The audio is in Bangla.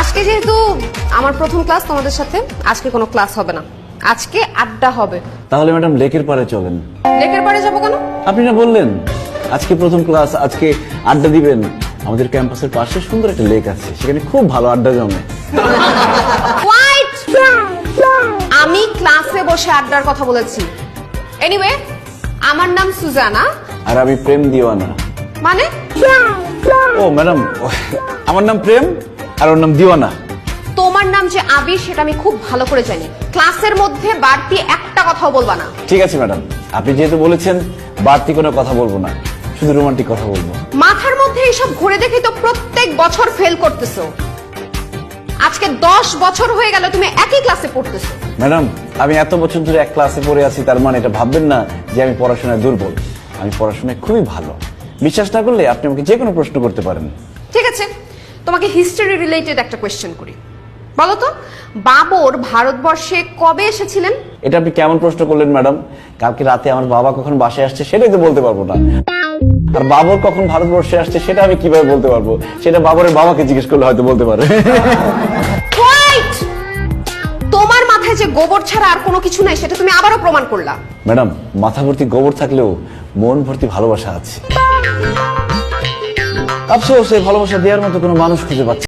আজকে যেহেতু আমার প্রথম ক্লাস তোমাদের সাথে, আজকে কোনো ক্লাস হবে না, আজকে আড্ডা হবে। তাহলে ম্যাডাম লেকের পাড়ে চলেন। লেকের পাড়ে যাবো কেন? আপনি না বললেন আজকে প্রথম ক্লাস, আজকে আড্ডা দিবেন। আমাদের ক্যাম্পাসের পাশে সুন্দর একটা লেক আছে, সেখানে খুব ভালো আড্ডা জমে। হোয়াইট, আমি ক্লাসে বসে আড্ডার কথা বলেছি। এনিওয়ে, আমার নাম সুজানা। আর আমি প্রেম দিওয়ানা। মানে? ও ম্যাডাম, আমার নাম প্রেম আর ওর নাম দিওয়ানা। তোমার নাম যে আবির সেটা আমি খুব ভালো করে জানি। ক্লাসের মধ্যে বাড়তি একটা কথাও বলবা না। ঠিক আছে ম্যাডাম, আপনি যেহেতু বলেছেন বাড়তি কোনো কথা বলবো না, শুধু রোমান্টিক কথা বলবো। মাথার মধ্যে এইসব ঘুরে দেখি তো প্রত্যেক বছর ফেল করতেছো। আজকে 10 বছর হয়ে গেল তুমি একই ক্লাসে পড়তেছো। ম্যাডাম, আমি এত বছর ধরে এক ক্লাসে পড়ে আছি, তার মানে এটা ভাববেন না যে আমি পড়াশোনায় দুর্বল। আমি পড়াশোনায় খুবই ভালো। বিশ্বাস না করলে আপনি আমাকে যে কোনো প্রশ্ন করতে পারেন। ঠিক আছে, তোমাকে হিস্টরি রিলেটেড একটা কোয়েশ্চেন করি। বলো তো, বাবর ভারতবর্ষে কবে এসেছিলেন? এটা আপনি কেমন প্রশ্ন করলেন ম্যাডাম? কালকে রাতে আমার বাবা কখন বাসায় আসছে সেটাই তো বলতে পারবো না। আর বাবর কখন ভারতবর্ষে আসছে সেটা আমি কিভাবে বলতে পারবো? সেটা বাবরের বাবাকে জিজ্ঞেস করলে হয়তো বলতে পারে। হোয়াইট, তোমার মাথায় যে গোবর ছাড়া আর কোনো কিছু নাই সেটা তুমি আবারও প্রমাণ করলা। ম্যাডাম, মাথা ভর্তি গোবর থাকলেও মন ভর্তি ভালোবাসা আছে। আফসোস, এই ভালোবাসা দেওয়ার মতো কোনো মানুষ খুঁজে পাচ্ছি